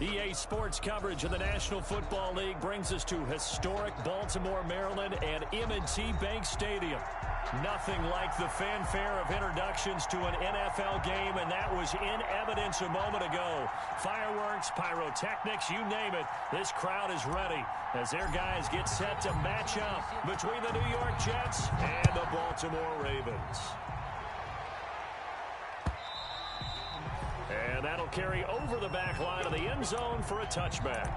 EA Sports coverage of the National Football League brings us to historic Baltimore, Maryland, and M&T Bank Stadium. Nothing like the fanfare of introductions to an NFL game, and that was in evidence a moment ago. Fireworks, pyrotechnics, you name it, this crowd is ready as their guys get set to match up between the New York Jets and the Baltimore Ravens. And that'll carry over the back line of the end zone for a touchback.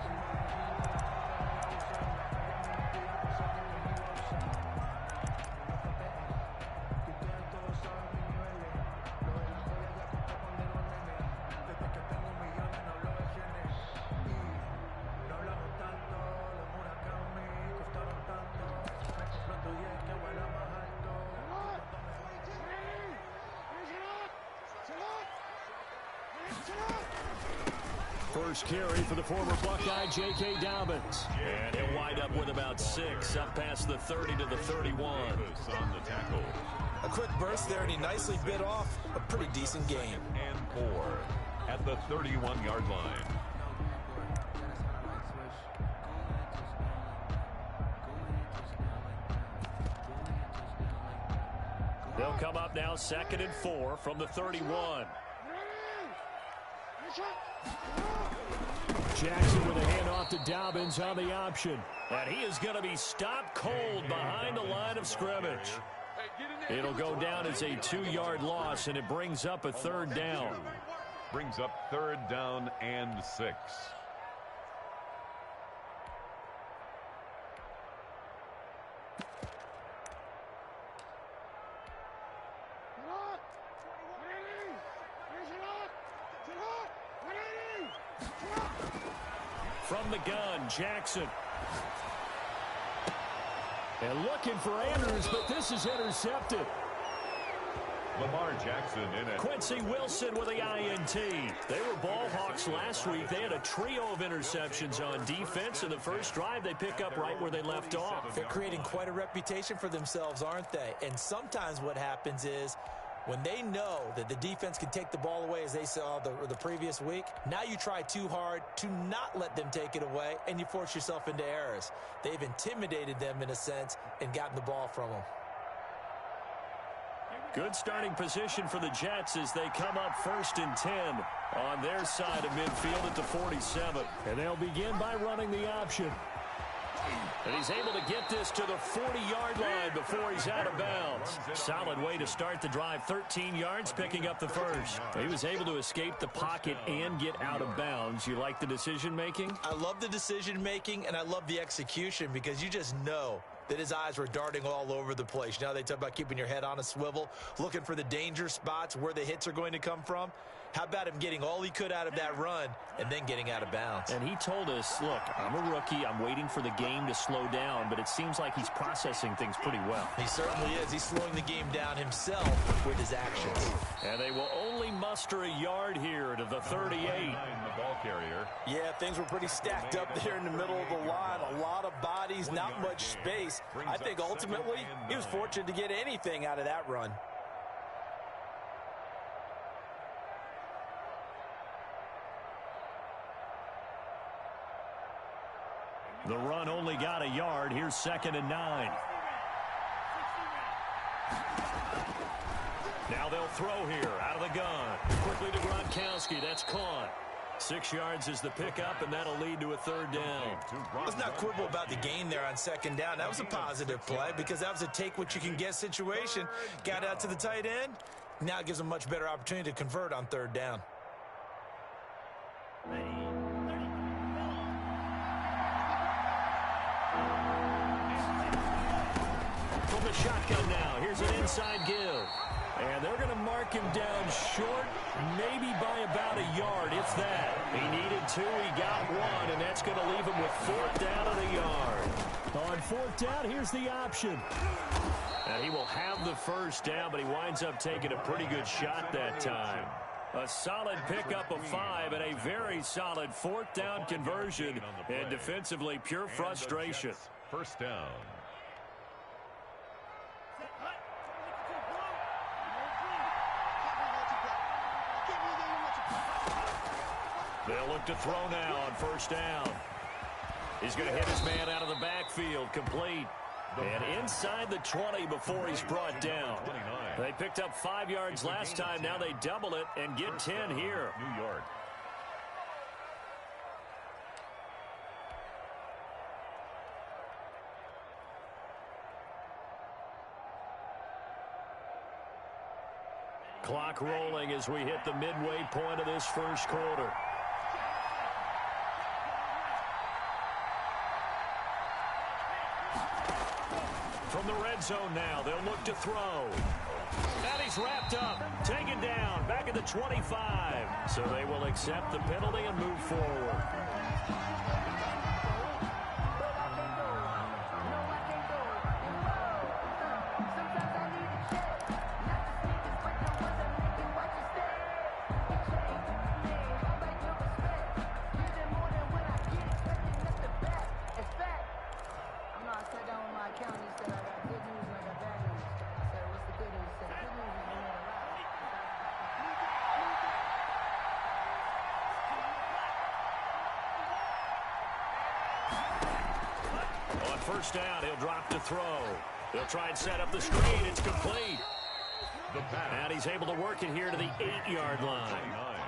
First carry for the former Buckeye, J.K. Dobbins. And he'll wind up with about 6, up past the 30 to the 31. On the tackle. A quick burst there, and he nicely bit off a pretty decent game. And 4 at the 31-yard line. They'll come up now 2nd and 4 from the 31. Jackson with a handoff to Dobbins on the option. And he is going to be stopped cold behind the line of scrimmage. It'll go down as a 2-yard loss, and it brings up a 3rd down. Brings up 3rd down and 6. From the gun, Jackson. And looking for Andrews, but this is intercepted. Lamar Jackson in it. Quincy Wilson with the INT. They were ball hawks last week. They had a trio of interceptions on defense. In the first drive, they pick up right where they left off. They're creating quite a reputation for themselves, aren't they? And sometimes what happens is, when they know that the defense can take the ball away, as they saw the previous week, now you try too hard to not let them take it away, and you force yourself into errors. They've intimidated them in a sense and gotten the ball from them. Good starting position for the Jets as they come up 1st and 10 on their side of midfield at the 47. And they'll begin by running the option. And he's able to get this to the 40-yard line before he's out of bounds. Solid way to start the drive. 13 yards, picking up the first. He was able to escape the pocket and get out of bounds. You like the decision-making? I love the decision-making, and I love the execution, because you just know that his eyes were darting all over the place. Now they talk about keeping your head on a swivel, looking for the danger spots where the hits are going to come from. How about him getting all he could out of that run and then getting out of bounds? And he told us, look, I'm a rookie. I'm waiting for the game to slow down, but it seems like he's processing things pretty well. He certainly is. He's slowing the game down himself with his actions. And they will only muster a yard here to the 38. The ball carrier. Yeah, things were pretty stacked up there in the middle of the line. A lot of bodies, not much space. I think ultimately he was fortunate to get anything out of that run. The run only got a yard. Here's 2nd and 9. Now they'll throw here out of the gun. Quickly to Gronkowski. That's caught. 6 yards is the pickup, and that'll lead to a 3rd down. Let's not quibble about the gain there on 2nd down. That was a positive play, because that was a take-what-you-can-get situation. Got out to the tight end. Now it gives them a much better opportunity to convert on 3rd down. From the shotgun now, here's an inside give. And they're going to mark him down short, maybe by about a yard, if that. He needed 2, he got 1, and that's going to leave him with 4th down and a yard. On 4th down, here's the option. And he will have the 1st down, but he winds up taking a pretty good shot that time. A solid pickup of 5 and a very solid 4th down conversion. And defensively, pure frustration. 1st down. They'll look to throw now on first down. He's going to hit his man out of the backfield, complete. And inside the 20 before he's brought down. They picked up 5 yards last time. Now they double it and get 10 here. New York. Clock rolling as we hit the midway point of this first quarter. From the red zone now, they'll look to throw. And he's wrapped up, taken down, back at the 25. So they will accept the penalty and move forward. First down, he'll drop to throw. They'll try and set up the screen. It's complete. And he's able to work it here to the 8-yard line.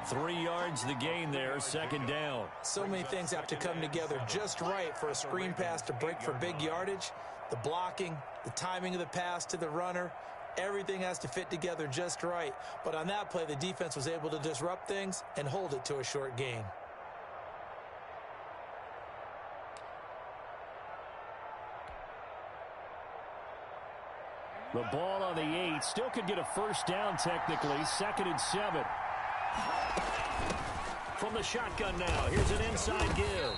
3 yards the gain there, second down. So many things have to come together just right for a screen pass to break for big yardage. The blocking, the timing of the pass to the runner, everything has to fit together just right. But on that play, the defense was able to disrupt things and hold it to a short gain. The ball on the 8. Still could get a first down technically. 2nd and 7. From the shotgun now. Here's an inside give.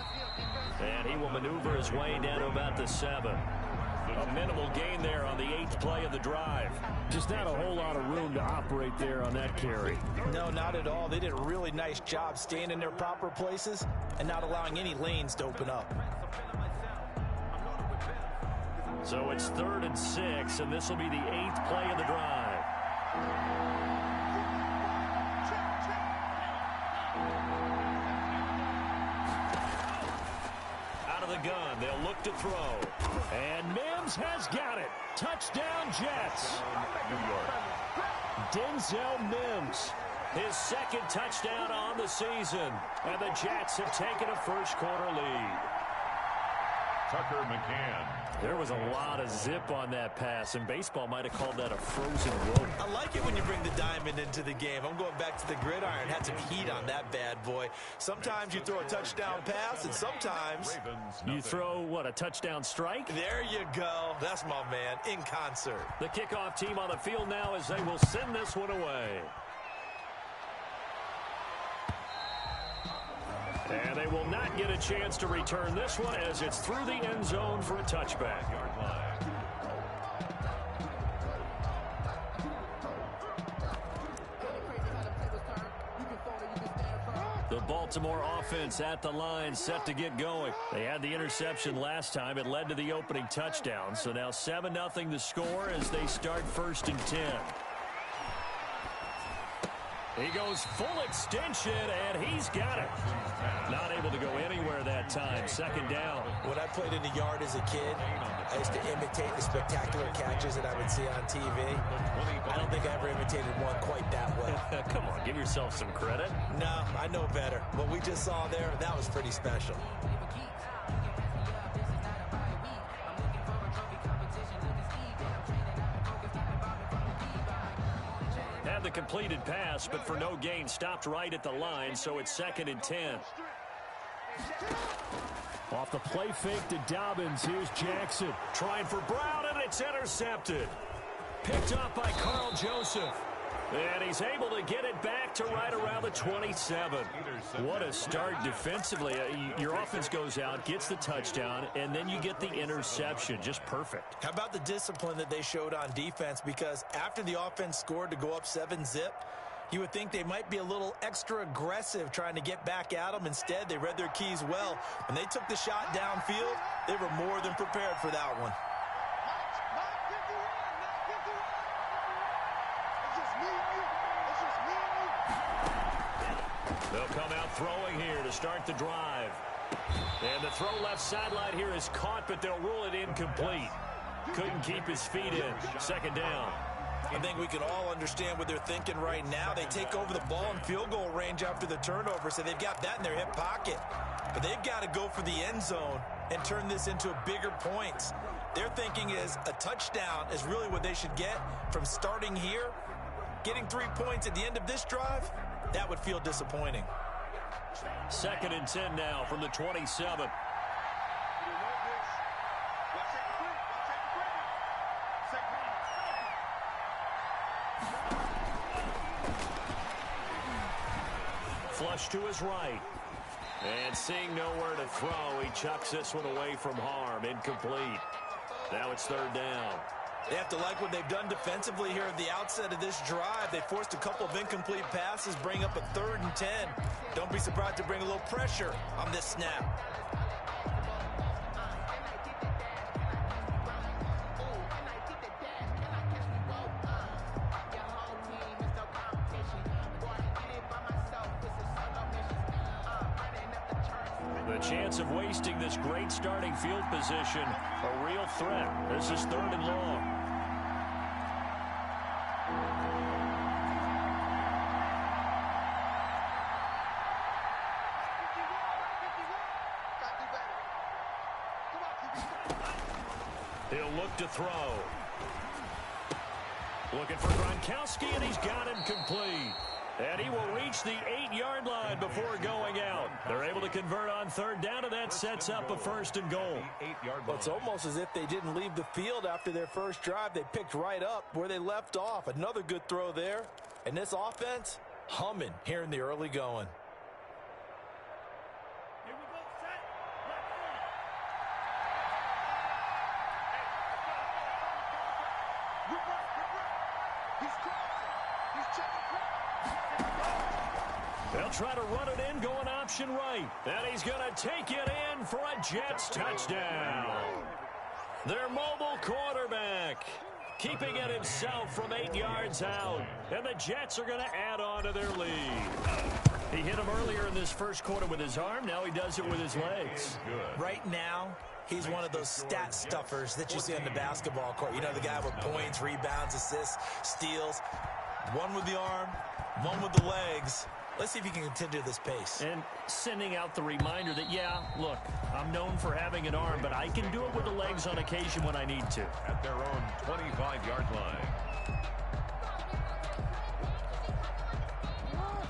And he will maneuver his way down to about the 7. A minimal gain there on the 8th play of the drive. Just not a whole lot of room to operate there on that carry. No, not at all. They did a really nice job staying in their proper places and not allowing any lanes to open up. So it's 3rd and 6, and this will be the 8th play of the drive. Out of the gun, they'll look to throw. And Mims has got it. Touchdown, Jets. Denzel Mims, his 2nd touchdown on the season. And the Jets have taken a first-quarter lead. Tucker McCann. There was a lot of zip on that pass, and baseball might have called that a frozen rope. I like it when you bring the diamond into the game. I'm going back to the gridiron. Had some heat on that bad boy. Sometimes you throw a touchdown pass, and sometimes you throw, what, a touchdown strike? There you go. That's my man, in concert. The kickoff team on the field now as they will send this one away. And they will not get a chance to return this one as it's through the end zone for a touchback. The Baltimore offense at the line, set to get going. They had the interception last time. It led to the opening touchdown. So now 7-0 the score as they start 1st and 10. He goes full extension, and he's got it. Not able to go anywhere that time. 2nd down. When I played in the yard as a kid, I used to imitate the spectacular catches that I would see on TV. I don't think I ever imitated one quite that well. Come on, give yourself some credit. No, I know better. What we just saw there, that was pretty special. The completed pass, but for no gain, stopped right at the line, so it's 2nd and 10. Off the play fake to Dobbins, here's Jackson. Trying for Brown, and it's intercepted. Picked up by Carl Joseph. And he's able to get it back to right around the 27. What a start defensively. Your offense goes out, gets the touchdown, and then you get the interception. Just perfect. How about the discipline that they showed on defense? Because after the offense scored to go up 7-zip, you would think they might be a little extra aggressive trying to get back at them. Instead, they read their keys well. When they took the shot downfield, they were more than prepared for that one. They'll come out throwing here to start the drive. And the throw left sideline here is caught, but they'll rule it incomplete. Couldn't keep his feet in. Second down. I think we can all understand what they're thinking right now. They take over the ball in field goal range after the turnover, so they've got that in their hip pocket. But they've got to go for the end zone and turn this into a bigger points. Their thinking is a touchdown is really what they should get from starting here. Getting 3 points at the end of this drive, that would feel disappointing. Second and 10 now from the 27. Flush to his right. And seeing nowhere to throw, he chucks this one away from harm. Incomplete. Now it's third down. They have to like what they've done defensively here at the outset of this drive. They forced a couple of incomplete passes, bring up a 3rd and 10. Don't be surprised to bring a little pressure on this snap. The chance of wasting this great starting field position, a real threat. This is 3rd and long. He'll look to throw. Looking for Gronkowski, and he's got him complete. And he will reach the 8-yard line before going out. They're able to convert on third down, and that sets up a 1st and goal. Well, it's almost as if they didn't leave the field after their first drive. They picked right up where they left off. Another good throw there. And this offense, humming here in the early going. They'll try to run it in, going option right. And he's going to take it in for a Jets touchdown. Their mobile quarterback keeping it himself from 8 yards out. And the Jets are going to add on to their lead. He hit him earlier in this first quarter with his arm. Now he does it with his legs. Right now, he's one of those stat stuffers that you see on the basketball court. You know, the guy with points, rebounds, assists, steals. One with the arm, one with the legs. Let's see if he can continue this pace. And sending out the reminder that, yeah, look, I'm known for having an arm, but I can do it with the legs on occasion when I need to. At their own 25-yard line.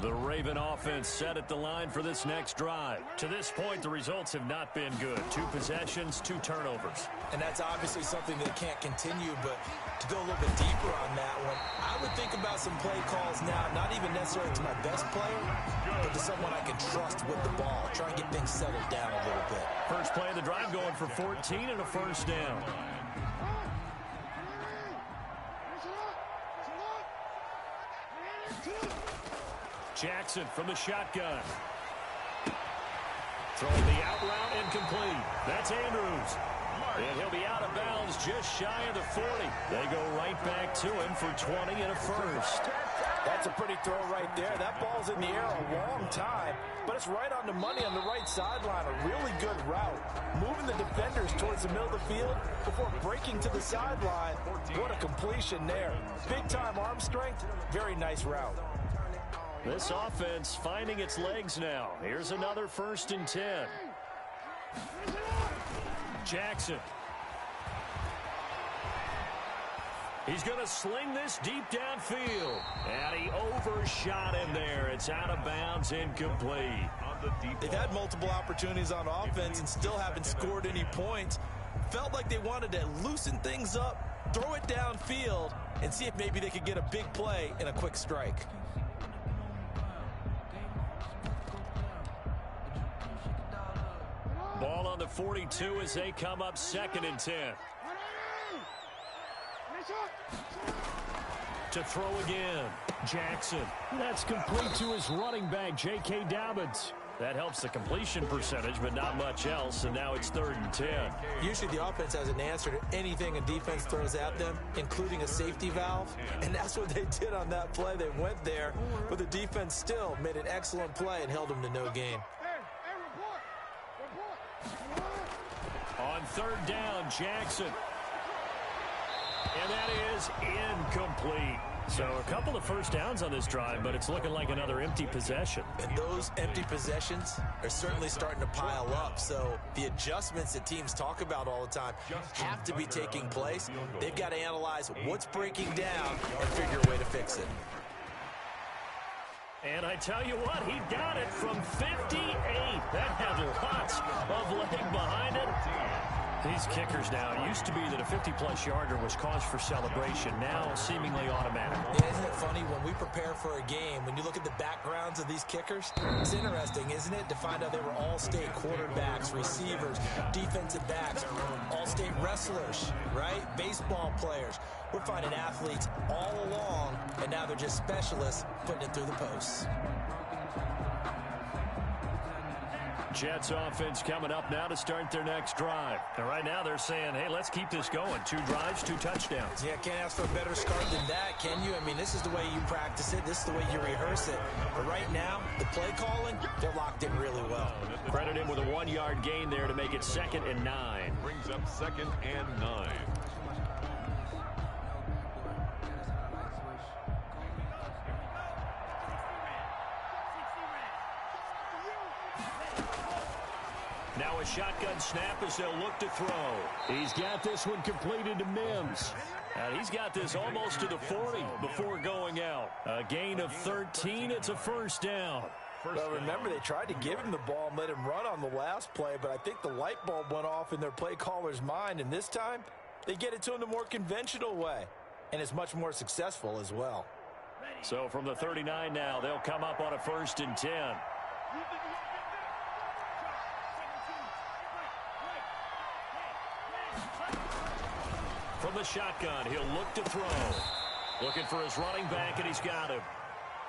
The Raven offense set at the line for this next drive. To this point, the results have not been good. 2 possessions, 2 turnovers. And that's obviously something that can't continue, but to go a little bit deeper on that one, I would think about some play calls now, not even necessarily to my best player, but to someone I can trust with the ball. Try and get things settled down a little bit. First play of the drive going for 14 and a 1st down. Jackson from the shotgun. Throwing the out route incomplete. That's Andrews. And he'll be out of bounds just shy of the 40. They go right back to him for 20 and a 1st. That's a pretty throw right there. That ball's in the air a long time, but it's right on the money on the right sideline. A really good route. Moving the defenders towards the middle of the field before breaking to the sideline. What a completion there. Big-time arm strength. Very nice route. This offense finding its legs now. Here's another 1st and 10. Jackson. He's going to sling this deep downfield. And he overshot him there. It's out of bounds, incomplete. They've had multiple opportunities on offense and still haven't scored any points. Felt like they wanted to loosen things up, throw it downfield, and see if maybe they could get a big play and a quick strike. Ball on the 42 as they come up 2nd and 10. To throw again. Jackson. That's complete to his running back, J.K. Dobbins. That helps the completion percentage, but not much else, and now it's 3rd and 10. Usually the offense has an answer to anything a defense throws at them, including a safety valve, and that's what they did on that play. They went there, but the defense still made an excellent play and held them to no gain. On 3rd down, Jackson. And that is incomplete. So a couple of first downs on this drive, but it's looking like another empty possession. And those empty possessions are certainly starting to pile up. So the adjustments that teams talk about all the time have to be taking place. They've got to analyze what's breaking down and figure a way to fix it. And I tell you what, he got it from 58. That had lots of leg behind it. These kickers now, it used to be that a 50-plus yarder was cause for celebration. Now, seemingly automatic. Yeah, isn't it funny when we prepare for a game, when you look at the backgrounds of these kickers, it's interesting, isn't it, to find out they were all-state quarterbacks, receivers, defensive backs, all-state wrestlers, right? Baseball players. We're finding athletes all along, and now they're just specialists putting it through the posts. Jets offense coming up now to start their next drive. And right now they're saying, hey, let's keep this going. 2 drives, 2 touchdowns. Yeah, can't ask for a better start than that, can you? I mean, this is the way you practice it. This is the way you rehearse it. But right now, the play calling, they're locked in really well. Credit him with a 1-yard gain there to make it 2nd and 9. Brings up 2nd and 9. Now a shotgun snap as they'll look to throw. He's got this one completed to Mims. And he's got this almost to the 40 before going out. A gain of 13. It's a 1st down. Well, remember, they tried to give him the ball and let him run on the last play, but I think the light bulb went off in their play caller's mind, and this time they get it to him the more conventional way, and it's much more successful as well. So from the 39 now, they'll come up on a 1st and 10. From the shotgun, he'll look to throw. Looking for his running back, and he's got him.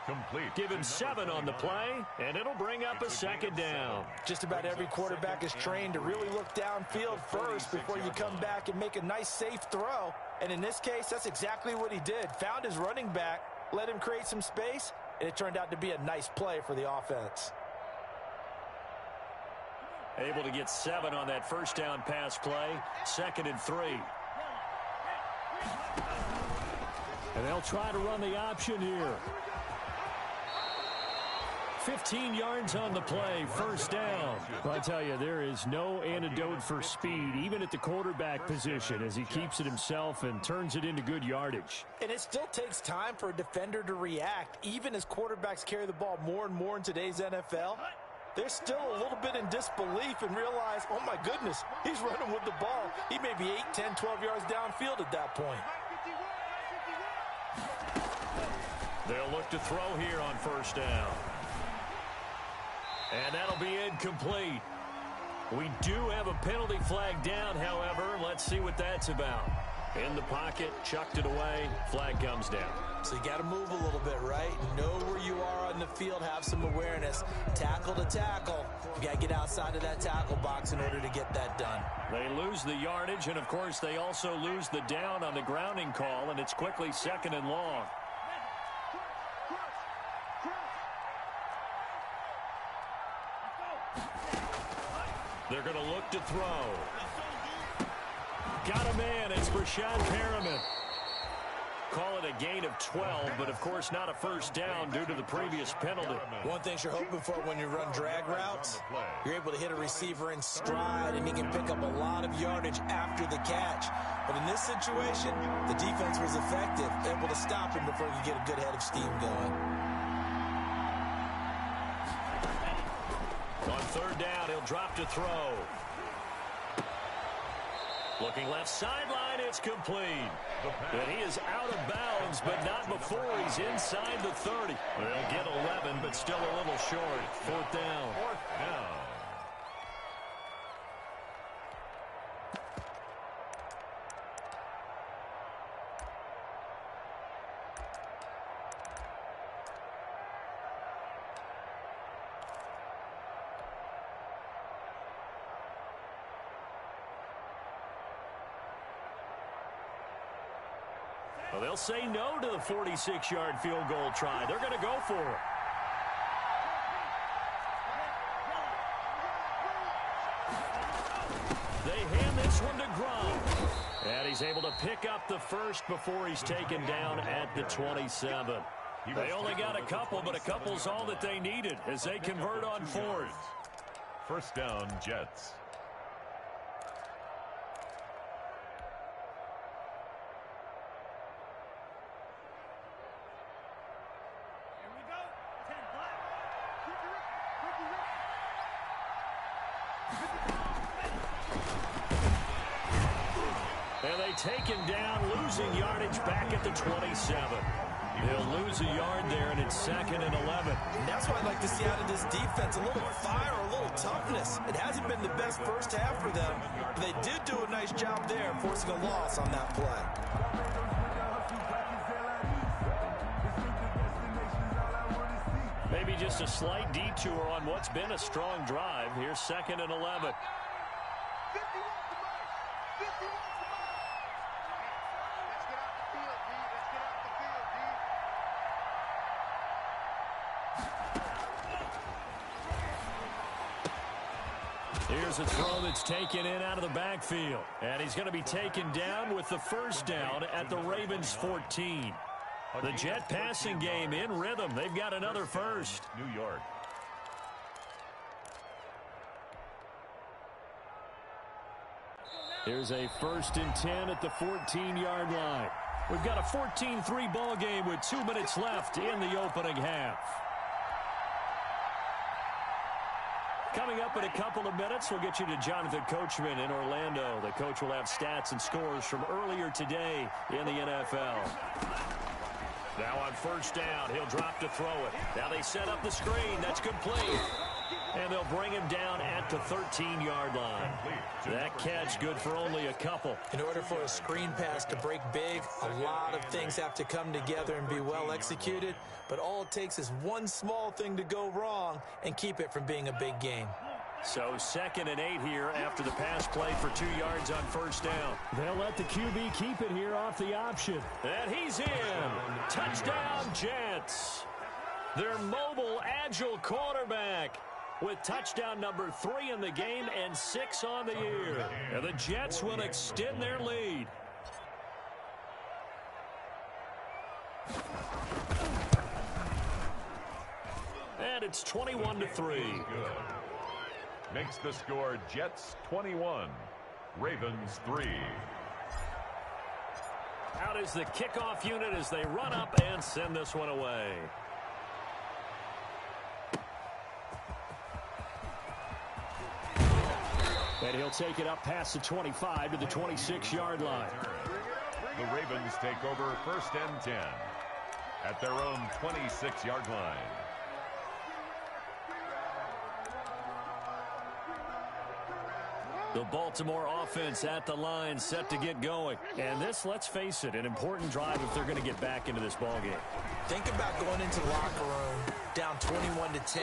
Complete. Give him 7 on the play, and it'll bring up a 2nd down. Just about every quarterback is trained to really look downfield first before you come back and make a nice, safe throw. And in this case, that's exactly what he did. Found his running back, let him create some space, and it turned out to be a nice play for the offense. Able to get 7 on that 1st down pass play. 2nd and 3. And they'll try to run the option here. 15 yards on the play, 1st down. Well, I tell you, there is no antidote for speed, even at the quarterback position, as he keeps it himself and turns it into good yardage. And it still takes time for a defender to react, even as quarterbacks carry the ball more and more in today's NFL. They're still a little bit in disbelief and realize, oh my goodness, he's running with the ball. He may be 8, 10, 12 yards downfield at that point. They'll look to throw here on 1st down. And that'll be incomplete. We do have a penalty flag down, however. Let's see what that's about. In the pocket, chucked it away, flag comes down. So you got to move a little bit, right? Know where you are on the field, have some awareness. Tackle to tackle. You got to get outside of that tackle box in order to get that done. They lose the yardage, and of course they also lose the down on the grounding call, and it's quickly 2nd and long. They're going to look to throw. Got a man. It's Rashad Perriman. Call it a gain of 12, but of course not a 1st down due to the previous penalty. One thing you're hoping for when you run drag routes, you're able to hit a receiver in stride, and he can pick up a lot of yardage after the catch. But in this situation, the defense was effective, able to stop him before he could get a good head of steam going. On 3rd down, he'll drop to throw. Looking left sideline, it's complete. And he is out of bounds, but not before he's inside the 30. They'll get 11, but still a little short. 4th down. 4th down. Well, they'll say no to the 46-yard field goal try. They're going to go for it. They hand this one to Gronk. And he's able to pick up the first before he's taken down at the 27. They only got a couple, but a couple's all that they needed as they convert on fourth. First down, Jets. And they take him down, losing yardage back at the 27. They'll lose a yard there, and it's 2nd and 11. And that's what I'd like to see out of this defense, a little fire, a little toughness. It hasn't been the best first half for them, but they did do a nice job there, forcing a loss on that play. Maybe just a slight detour on what's been a strong drive. Here's 2nd and 11. Here's a throw that's taken in out of the backfield. And he's going to be taken down with the first down at the Ravens' 14. The Jet passing game in rhythm. They've got another first. New York. Here's a 1st and 10 at the 14-yard line. We've got a 14-3 ball game with 2 minutes left in the opening half. Coming up in a couple of minutes, we'll get you to Jonathan Coachman in Orlando. The coach will have stats and scores from earlier today in the NFL. Now on first down, he'll drop to throw it. Now they set up the screen. That's complete. And they'll bring him down at the 13-yard line. That catch good for only a couple. In order for a screen pass to break big, a lot of things have to come together and be well executed. But all it takes is one small thing to go wrong and keep it from being a big game. So 2nd and 8 here after the pass play for 2 yards on first down. They'll let the QB keep it here off the option. And he's in. Touchdown, Jets. Their mobile, agile quarterback with touchdown number 3 in the game and 6 on the year. And the Jets will extend their lead. And it's 21-3. Makes the score Jets 21, Ravens 3. Out is the kickoff unit as they run up and send this one away. And he'll take it up past the 25 to the 26-yard line. The Ravens take over 1st and 10 at their own 26-yard line. The Baltimore offense at the line, set to get going. And this, let's face it, an important drive if they're going to get back into this ballgame. Think about going into the locker room down 21-10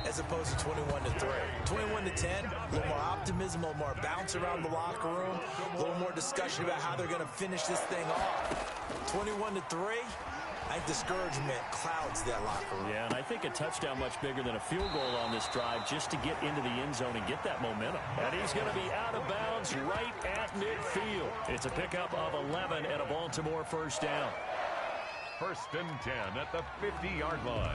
as opposed to 21-3. 21-10, a little more optimism, a little more bounce around the locker room, a little more discussion about how they're going to finish this thing off. 21-3, I think discouragement clouds that locker room. Yeah, and I think a touchdown much bigger than a field goal on this drive just to get into the end zone and get that momentum. And he's going to be out of bounds right at midfield. It's a pickup of 11 and a Baltimore first down. 1st and 10 at the 50-yard line.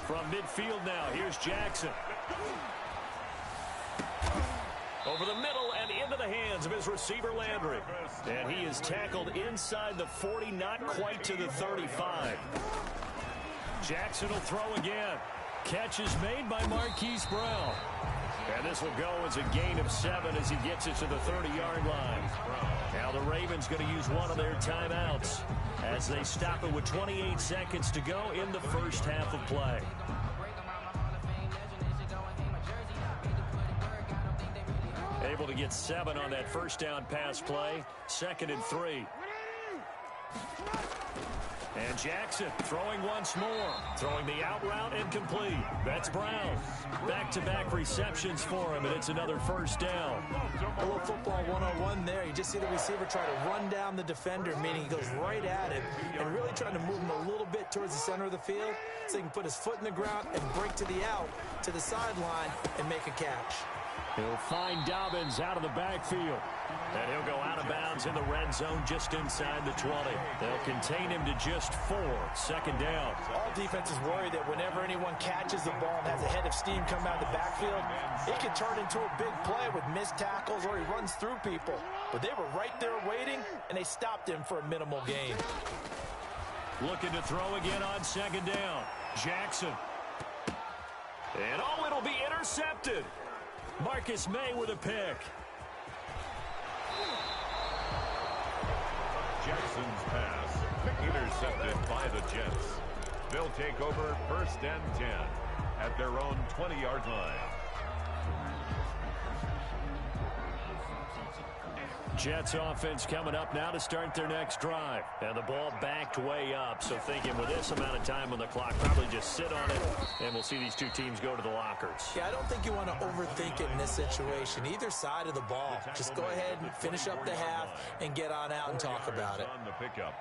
From midfield now, here's Jackson. Over the middle and into the hands of his receiver, Landry. And he is tackled inside the 40, not quite to the 35. Jackson will throw again. Catch is made by Marquise Brown. And this will go as a gain of 7 as he gets it to the 30-yard line. Now the Ravens going to use one of their timeouts as they stop it with 28 seconds to go in the first half of play. Able to get 7 on that first down pass play. 2nd and 3. And Jackson throwing once more. Throwing the out route and complete. That's Brown. Back-to-back receptions for him, and it's another first down. A little football 101 there. You just see the receiver try to run down the defender, meaning he goes right at him and really trying to move him a little bit towards the center of the field so he can put his foot in the ground and break to the out, to the sideline, and make a catch. He'll find Dobbins out of the backfield. And he'll go out of bounds in the red zone just inside the 20. They'll contain him to just 4. Second down. All defenses worry that whenever anyone catches the ball and has a head of steam come out of the backfield, it can turn into a big play with missed tackles or he runs through people. But they were right there waiting, and they stopped him for a minimal gain. Looking to throw again on second down. Jackson. And it'll be intercepted. Marcus May with a pick. Jackson's pass intercepted by the Jets. They'll take over first and 10 at their own 20-yard line. Jets offense coming up now to start their next drive. And the ball backed way up. So thinking with this amount of time on the clock, probably just sit on it, and we'll see these two teams go to the lockers. Yeah, I don't think you want to overthink it in this situation. Either side of the ball. Just go ahead and finish up the half and get on out and talk about it. On the pickup.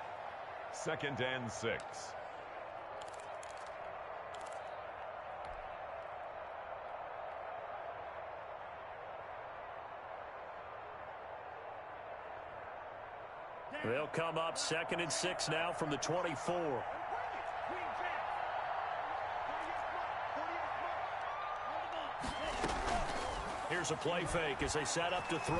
Second and 6. They'll come up second and 6 now from the 24. Here's a play fake as they set up to throw.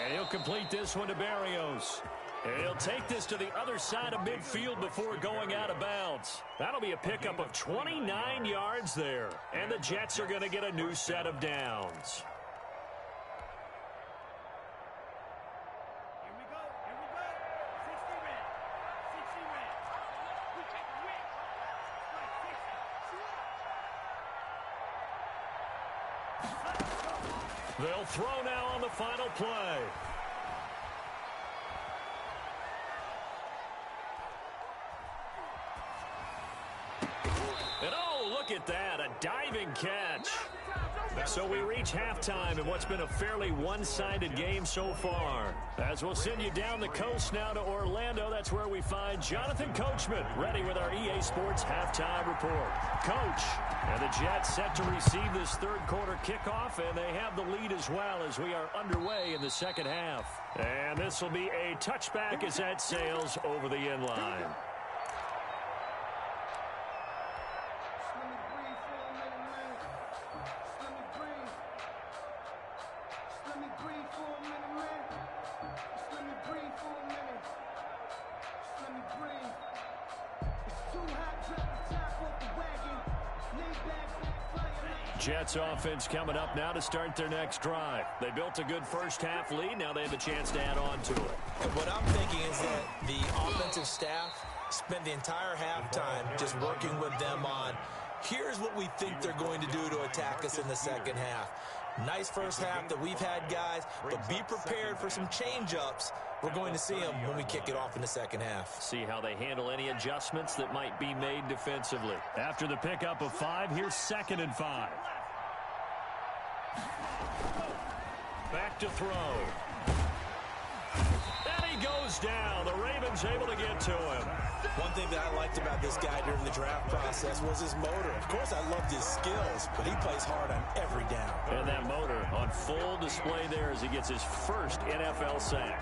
And he'll complete this one to Berrios. And he'll take this to the other side of midfield before going out of bounds. That'll be a pickup of 29 yards there. And the Jets are going to get a new set of downs. They'll throw now on the final play. And look at that, a diving catch. So we reach halftime in what's been a fairly one-sided game so far. As we'll send you down the coast now to Orlando, that's where we find Jonathan Coachman ready with our EA Sports halftime report. Coach, and the Jets set to receive this third quarter kickoff, and they have the lead as well as we are underway in the second half. And this will be a touchback as that sails over the end line. Jets offense coming up now to start their next drive. They built a good first half lead. Now they have a chance to add on to it. What I'm thinking is that the offensive staff spent the entire halftime just working with them on, here's what we think they're going to do to attack us in the second half. Nice first half that we've had, guys, but be prepared for some change-ups. We're going to see them when we kick it off in the second half. See how they handle any adjustments that might be made defensively. After the pickup of 5, here's second and 5. Back to throw. And he goes down. The Ravens able to get to him. One thing that I liked about this guy during the draft process was his motor. Of course, I loved his skills, but he plays hard on every down. And that motor on full display there as he gets his first NFL sack.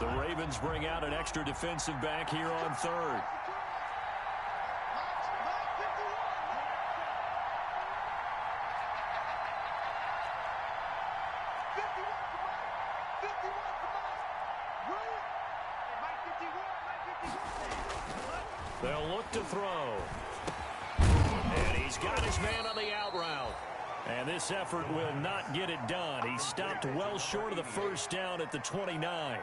The Ravens bring out an extra defensive back here on third. They'll look to throw. And he's got his man on the out route. And this effort will not get it done. He stopped well short of the first down at the 29.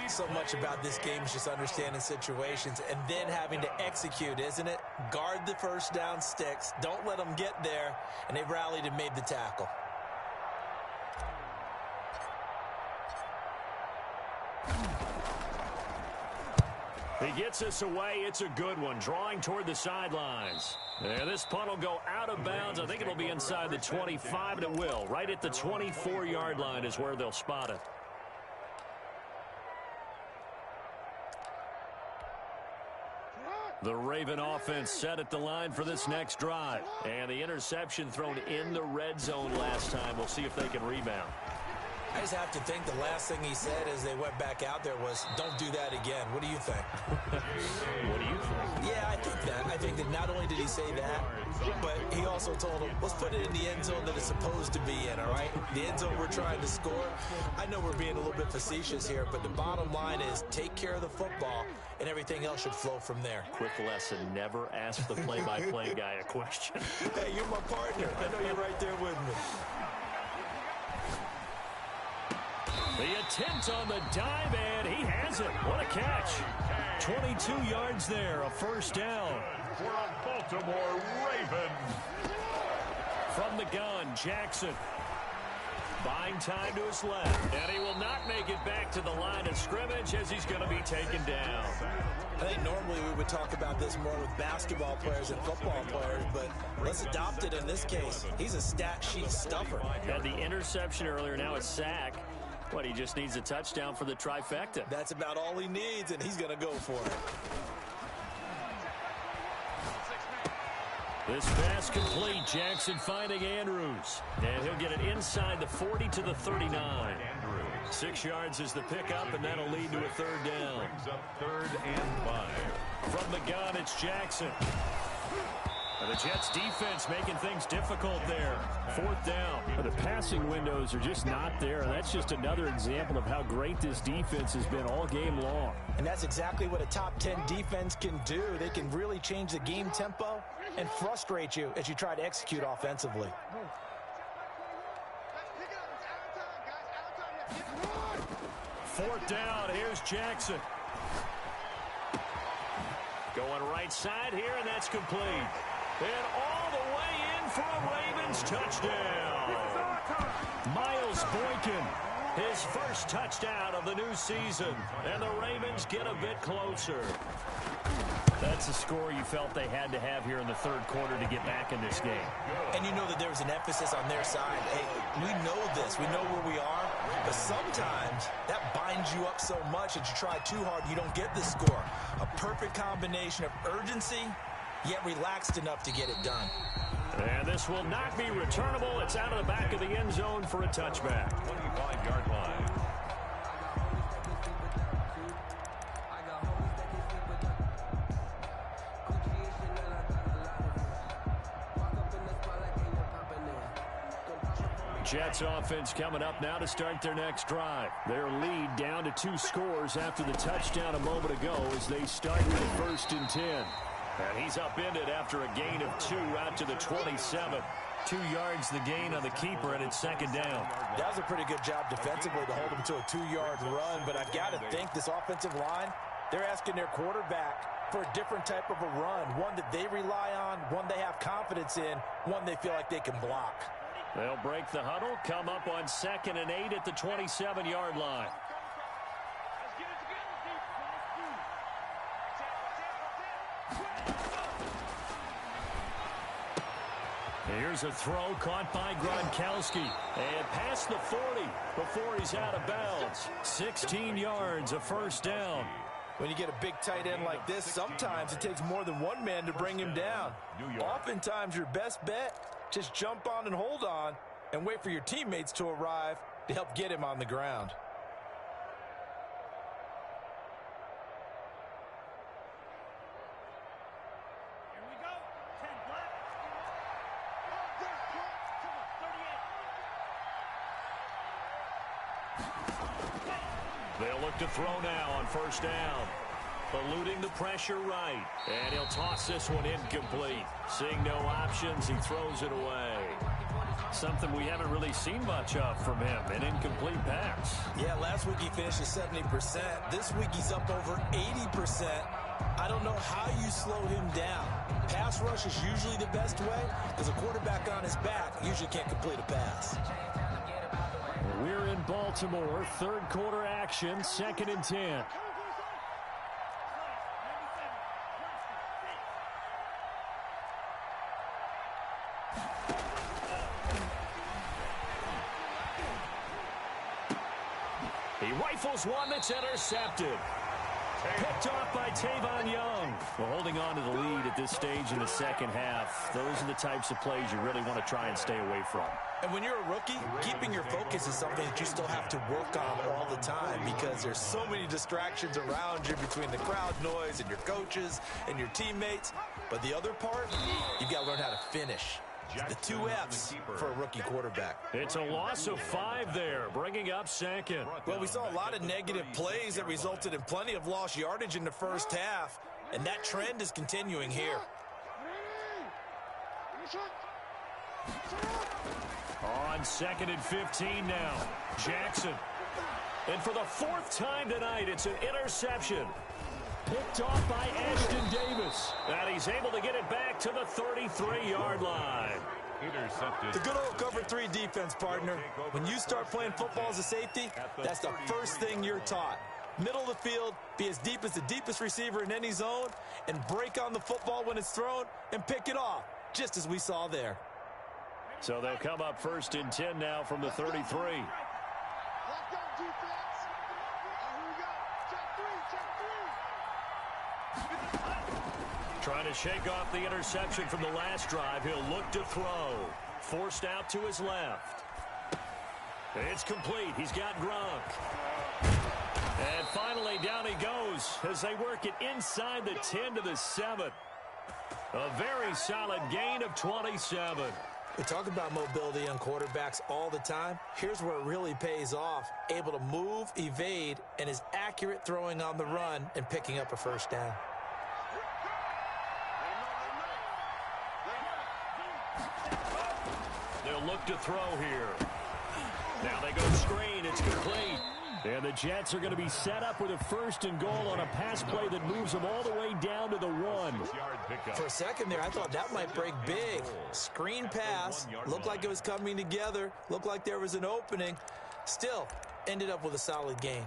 So much about this game is just understanding situations and then having to execute, isn't it? Guard the first down sticks. Don't let them get there. And they rallied and made the tackle. He gets us away. It's a good one. Drawing toward the sidelines. And this punt will go out of bounds. I think it'll be inside the 25, and it will. Right at the 24-yard line is where they'll spot it. The Raven offense set at the line for this next drive. And the interception thrown in the red zone last time. We'll see if they can rebound. I just have to think the last thing he said as they went back out there was, don't do that again. What do you think? What do you think? Yeah, I think that. I think that not only did he say that, but he also told him, let's put it in the end zone that it's supposed to be in, all right? The end zone we're trying to score. I know we're being a little bit facetious here, but the bottom line is take care of the football, and everything else should flow from there. Quick lesson, never ask the play-by-play guy a question. Hey, you're my partner. I know you're right there with me. The attempt on the dive, and he has it. What a catch. 22 yards there, a first down. For a Baltimore Ravens. From the gun, Jackson. Buying time to his left, and he will not make it back to the line of scrimmage as he's going to be taken down. I think normally we would talk about this more with basketball players and football players, but let's adopt it in this case. He's a stat sheet stuffer. Had the interception earlier, now a sack. But he just needs a touchdown for the trifecta. That's about all he needs, and he's going to go for it. This pass complete. Jackson finding Andrews. And he'll get it inside the 40 to the 39. 6 yards is the pickup, and that'll lead to a third down. Brings up 3rd and 5. From the gun, it's Jackson. And the Jets defense making things difficult there. 4th down. But the passing windows are just not there. And that's just another example of how great this defense has been all game long. And that's exactly what a top 10 defense can do. They can really change the game tempo and frustrate you as you try to execute offensively. 4th down. Here's Jackson. Going right side here, and that's complete. And all the way in for a Ravens touchdown. Miles Boykin, his first touchdown of the new season. And the Ravens get a bit closer. That's a score you felt they had to have here in the 3rd quarter to get back in this game. And you know that there was an emphasis on their side. Hey, we know this. We know where we are. But sometimes that binds you up so much that you try too hard, you don't get the score. A perfect combination of urgency, yet relaxed enough to get it done. And this will not be returnable. It's out of the back of the end zone for a touchback. 25-yard line. Jets offense coming up now to start their next drive. Their lead down to 2 scores after the touchdown a moment ago as they start with 1st and 10. And he's upended after a gain of 2 out to the 27. 2 yards the gain on the keeper, and it's 2nd down. That was a pretty good job defensively to hold them to a 2-yard run, but I've got to think this offensive line, they're asking their quarterback for a different type of a run, one that they rely on, one they have confidence in, one they feel like they can block. They'll break the huddle, come up on 2nd and 8 at the 27-yard line. Here's a throw caught by Gronkowski. And past the 40 before he's out of bounds. 16 yards, a first down. When you get a big tight end like this, sometimes it takes more than one man to bring him down. Oftentimes, your best bet, just jump on and hold on and wait for your teammates to arrive to help get him on the ground. Here we go. 10 left. They'll look to throw now on 1st down. Eluding the pressure right. And he'll toss this one incomplete. Seeing no options, he throws it away. Something we haven't really seen much of from him, an incomplete pass. Yeah, last week he finished at 70%. This week he's up over 80%. I don't know how you slow him down. Pass rush is usually the best way because a quarterback on his back usually can't complete a pass. We're in ball Baltimore. Third quarter action, 2nd and 10. He rifles one that's intercepted. Picked off by Tavon Young. Well, holding on to the lead at this stage in the second half, those are the types of plays you really want to try and stay away from. And when you're a rookie, keeping your focus is something that you still have to work on all the time because there's so many distractions around you between the crowd noise and your coaches and your teammates. But the other part, you've got to learn how to finish. The 2 F's for a rookie quarterback. It's a loss of 5 there, bringing up 2nd. Well, we saw a lot of negative plays that resulted in plenty of lost yardage in the first half, and that trend is continuing here. On 2nd and 15 now, Jackson. And for the 4th time tonight, it's an interception. Picked off by Ashton Davis. And he's able to get it back to the 33-yard line. Intercepted. The good old cover 3 defense, partner. When you start playing football as a safety, that's the first thing you're taught. Middle of the field, be as deep as the deepest receiver in any zone, and break on the football when it's thrown and pick it off, just as we saw there. So they'll come up 1st and 10 now from the 33. Trying to shake off the interception from the last drive. He'll look to throw. Forced out to his left. It's complete. He's got Gronk. And finally, down he goes as they work it inside the 10 to the 7. A very solid gain of 27. We talk about mobility on quarterbacks all the time. Here's where it really pays off. Able to move, evade, and is accurate throwing on the run and picking up a first down. They'll look to throw here. Now they go screen. It's complete. And the Jets are going to be set up with a 1st and goal on a pass play that moves them all the way down to the 1. For a second there, I thought that might break big. Screen pass. Looked like it was coming together. Looked like there was an opening. Still, ended up with a solid gain.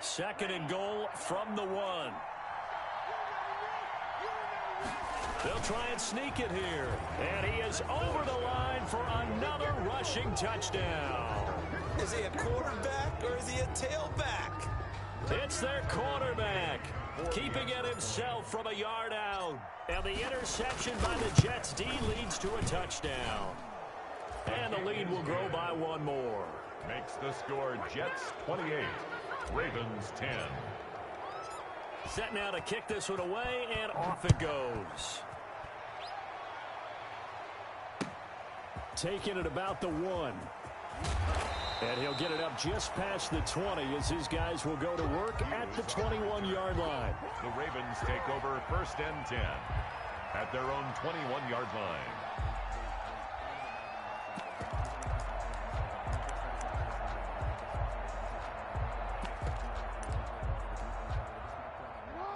2nd and goal from the 1. They'll try and sneak it here. And he is over the line for another rushing touchdown. Is he a quarterback or is he a tailback? It's their quarterback, keeping it himself from a yard out. And the interception by the Jets D leads to a touchdown. And the lead will grow by 1 more. Makes the score Jets 28, Ravens 10. Set now to kick this one away, and off it goes. Taking it about the 1. And he'll get it up just past the 20 as his guys will go to work at the 21-yard line. The Ravens take over 1st and 10 at their own 21-yard line.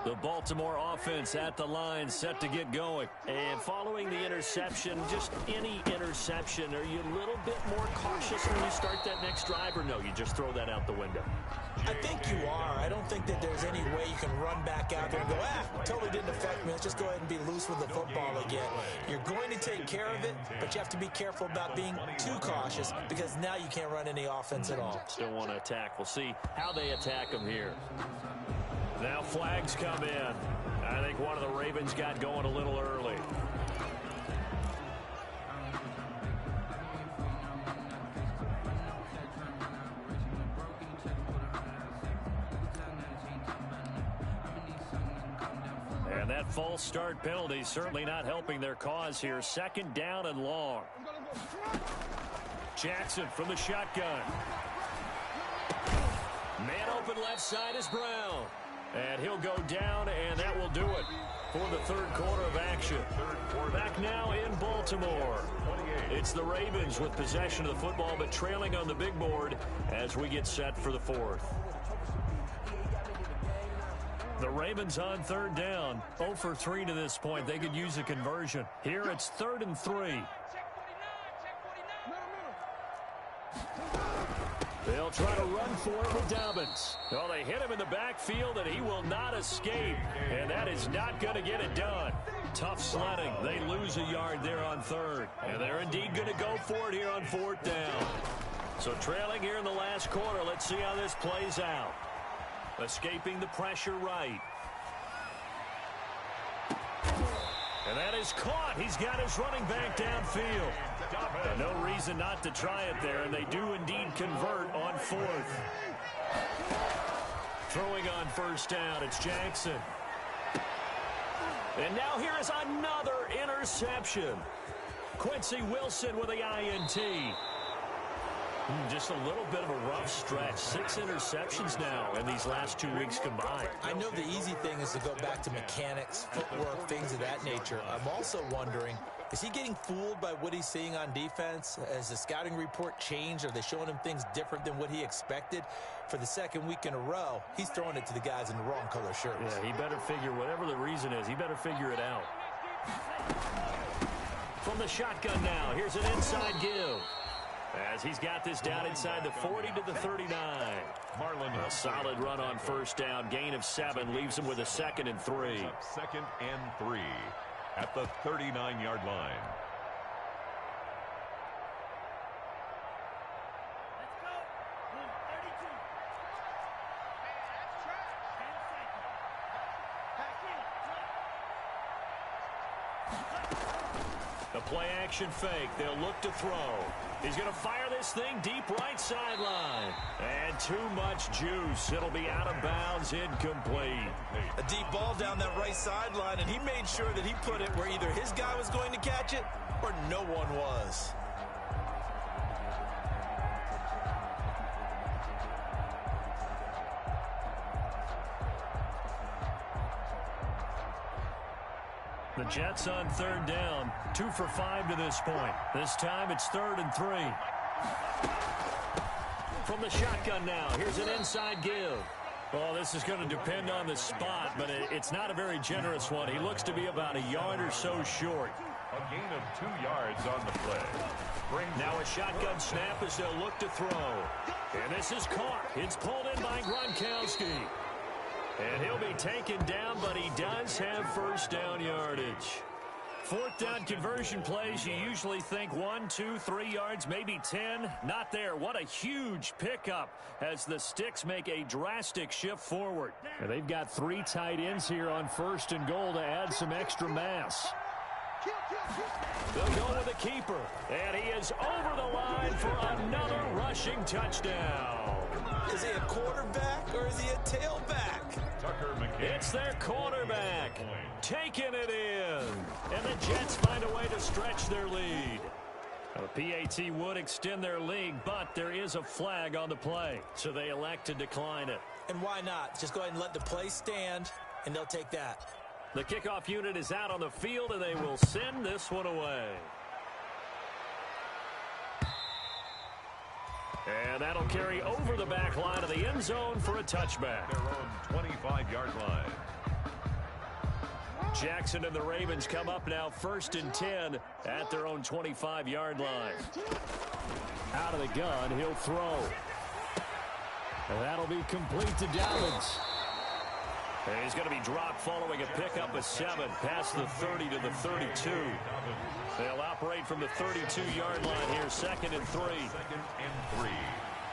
The Baltimore offense at the line set to get going. And following the interception, just any interception, are you a little bit more cautious when you start that next drive, or no, you just throw that out the window? I think you are. I don't think that there's any way you can run back out there and go, totally didn't affect me. Let's just go ahead and be loose with the football again. You're going to take care of it, but you have to be careful about being too cautious because now you can't run any offense at all. Still want to attack. We'll see how they attack them here. Now flags come in. I think one of the Ravens got going a little early. And that false start penalty certainly not helping their cause here. 2nd down and long. Jackson from the shotgun. Man open left side is Brown. And he'll go down, and that will do it for the 3rd quarter of action. Back now in Baltimore. It's the Ravens with possession of the football, but trailing on the big board as we get set for the 4th. The Ravens on 3rd down. 0 for 3 to this point. They could use a conversion. Here it's 3rd and 3. They'll try to run for it with Dobbins. Well, they hit him in the backfield, and he will not escape. And that is not going to get it done. Tough sledding. They lose a yard there on third. And they're indeed going to go for it here on fourth down. So trailing here in the last quarter. Let's see how this plays out. Escaping the pressure right. And that is caught. He's got his running back downfield. And no reason not to try it there, and they do indeed convert on fourth. Throwing on first down, it's Jackson. And now here is another interception. Quincy Wilson with the INT. Just a little bit of a rough stretch. 6 interceptions now in these last 2 weeks combined. I know the easy thing is to go back to mechanics, footwork, things of that nature. I'm also wondering, is he getting fooled by what he's seeing on defense? Has the scouting report changed? Are they showing him things different than what he expected? For the second week in a row, he's throwing it to the guys in the wrong color shirts. Yeah, he better figure, whatever the reason is, he better figure it out. From the shotgun now, here's an inside give. As he's got this down inside the 40 to the 39. A solid run on first down. Gain of 7 leaves him with a 2nd and 3. 2nd and 3 at the 39-yard line. Let's go. Boom, 32. Track. 10 seconds. Pack in. The play action fake. They'll look to throw. He's going to fire this thing deep right sideline. And too much juice. It'll be out of bounds, incomplete. A deep ball down that right sideline, and he made sure that he put it where either his guy was going to catch it or no one was. The Jets on third down. 2 for 5 to this point. This time it's 3rd and 3. From the shotgun now, here's an inside give. Well, this is going to depend on the spot, but it's not a very generous one. He looks to be about a yard or so short. A gain of 2 yards on the play. Now a shotgun snap as they'll look to throw. And this is caught. It's pulled in by Gronkowski. And he'll be taken down, but he does have first down yardage. Fourth down conversion plays, you usually think 1, 2, 3 yards, maybe 10. Not there. What a huge pickup as the Sticks make a drastic shift forward. And they've got 3 tight ends here on 1st and goal to add some extra mass. They'll go with the keeper. And he is over the line for another rushing touchdown. Is he a quarterback or is he a tailback? It's their quarterback taking it in. And the Jets find a way to stretch their lead. The PAT would extend their lead, but there is a flag on the play, so they elect to decline it. And why not? Just go ahead and let the play stand, and they'll take that. The kickoff unit is out on the field, and they will send this one away. And that'll carry over the back line of the end zone for a touchback. Their own 25-yard line. Jackson and the Ravens come up now 1st and 10 at their own 25-yard line. Out of the gun, he'll throw. And that'll be complete to Dobbins. And he's going to be dropped following a pickup of 7 past the 30 to the 32. They'll operate from the 32-yard line here, 2nd and 3. 2nd and 3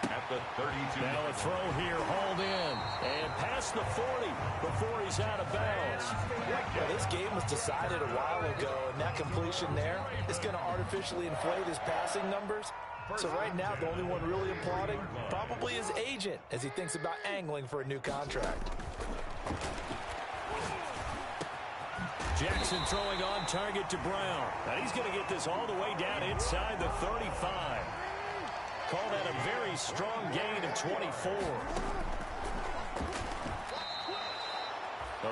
at the 32. Now a throw here, hauled in, and past the 40 before he's out of bounds. Well, this game was decided a while ago, and that completion there is going to artificially inflate his passing numbers. So right now, the only one really applauding probably his agent as he thinks about angling for a new contract. Jackson throwing on target to Brown. And he's going to get this all the way down inside the 35. Call that a very strong gain of 24.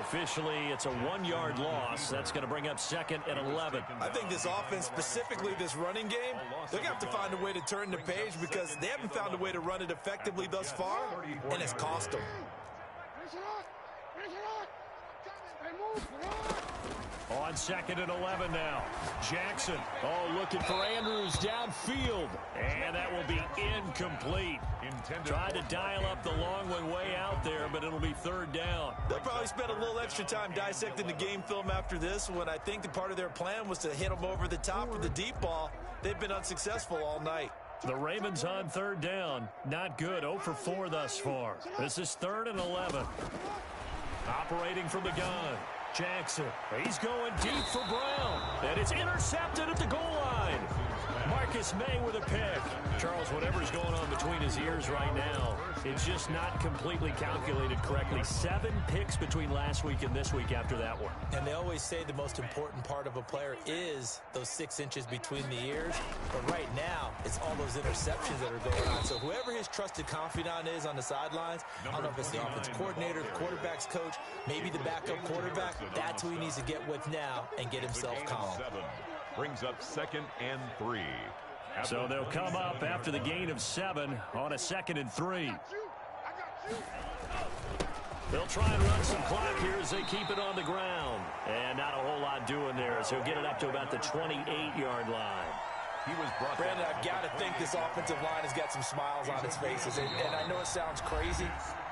Officially, it's a 1-yard loss. That's going to bring up 2nd and 11. I think this offense, specifically this running game, they're going to have to find a way to turn the page because they haven't found a way to run it effectively thus far, and it's cost them. On 2nd and 11 now. Jackson, looking for Andrews downfield. And that will be incomplete. Tried to dial up the long one way out there, but it'll be 3rd down. They'll probably spend a little extra time dissecting the game film after this one. I think the part of their plan was to hit them over the top with the deep ball. They've been unsuccessful all night. The Ravens on 3rd down. Not good. 0 for 4 thus far. This is 3rd and 11. Operating from the gun. Jackson, he's going deep for Brown, and it's intercepted at the goal line. Marcus May with a pick. Charles, whatever's going on between his ears right now, it's just not completely calculated correctly. 7 picks between last week and this week after that one. And they always say the most important part of a player is those 6 inches between the ears. But right now, it's all those interceptions that are going on. So whoever his trusted confidant is on the sidelines, I don't know if it's the offensive coordinator, the quarterback's coach, maybe the backup quarterback, that's who he needs to get with now and get himself calm. Brings up 2nd and 3. So they'll come up after the gain of 7 on a 2nd and 3. They'll try and run some clock here as they keep it on the ground. And not a whole lot doing there as he'll get it up to about the 28-yard line. He was brought Brandon, I've got to think this offensive line has got some smiles on its faces. And I know it sounds crazy,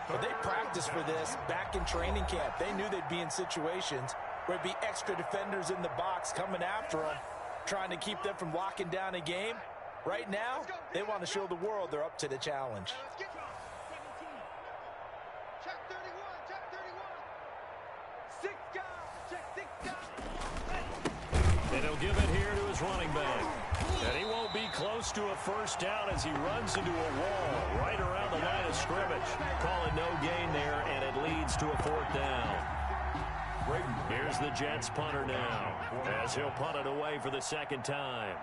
but they practiced for this back in training camp. They knew they'd be in situations where there'd be extra defenders in the box coming after them, trying to keep them from locking down a game. Right now, they want to show the world they're up to the challenge. And he'll give it here to his running back. And he won't be close to a 1st down as he runs into a wall right around the line of scrimmage. Call it no gain there, and it leads to a 4th down. Here's the Jets punter now as he'll punt it away for the 2nd time.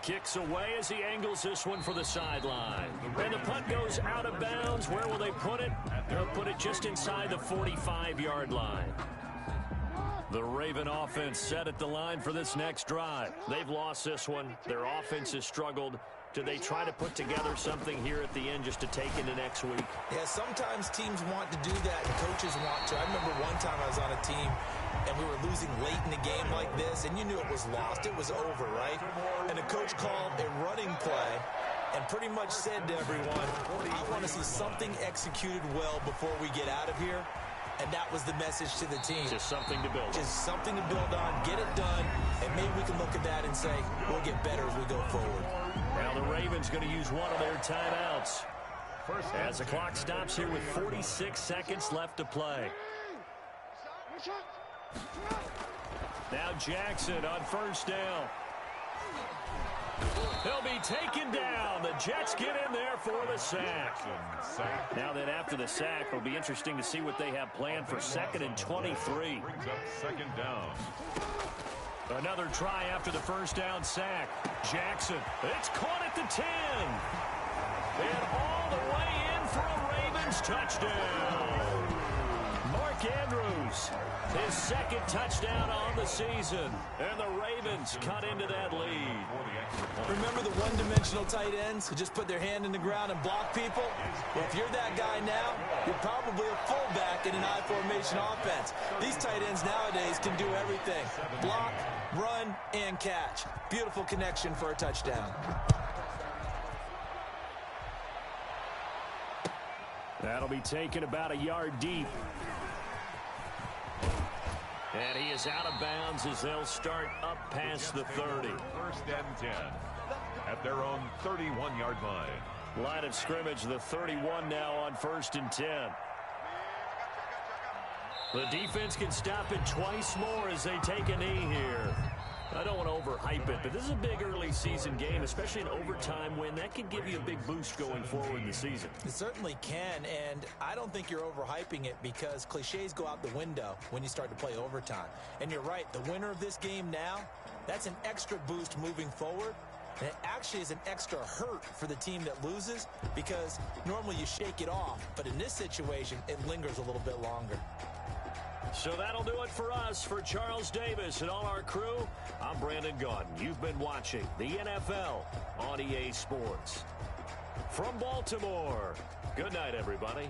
Kicks away as he angles this one for the sideline. And the punt goes out of bounds. Where will they put it? They'll put it just inside the 45-yard line. The Raven offense set at the line for this next drive. They've lost this one. Their offense has struggled. Do they try to put together something here at the end just to take into next week? Yeah, sometimes teams want to do that and coaches want to. I remember one time I was on a team and we were losing late in the game like this, and you knew it was lost. It was over, right? And the coach called a running play and pretty much said to everyone, I want to see something executed well before we get out of here. And that was the message to the team. Just something to build on. Just something to build on, get it done, and maybe we can look at that and say, we'll get better as we go forward. Now the Ravens going to use one of their timeouts as the clock stops here with 46 seconds left to play. Now Jackson on 1st down. He'll be taken down. The Jets get in there for the sack. Now that after the sack, it'll be interesting to see what they have planned for 2nd and 23. Brings up 2nd down. Another try after the 1st down sack. Jackson, it's caught at the 10. And all the way in for a Ravens touchdown. Mark Andrews, his 2nd touchdown on the season. And the Ravens cut into that lead. Remember the one-dimensional tight ends who just put their hand in the ground and block people? Well, if you're that guy now, you're probably a fullback in an I-formation offense. These tight ends nowadays can do everything. Block, run, and catch. Beautiful connection for a touchdown. That'll be taken about a yard deep. And he is out of bounds as they'll start up past the 30. 1st and 10 at their own 31-yard line. Line of scrimmage, the 31 now on 1st and 10. The defense can stop it twice more as they take a knee here. I don't want to overhype it, but this is a big early season game, especially an overtime win. That could give you a big boost going forward in the season. It certainly can, and I don't think you're overhyping it because cliches go out the window when you start to play overtime. And you're right, the winner of this game now, that's an extra boost moving forward. And it actually is an extra hurt for the team that loses because normally you shake it off. But in this situation, it lingers a little bit longer. So that'll do it for us. For Charles Davis and all our crew, I'm Brandon Gaudin. You've been watching the NFL on EA Sports. From Baltimore, good night, everybody.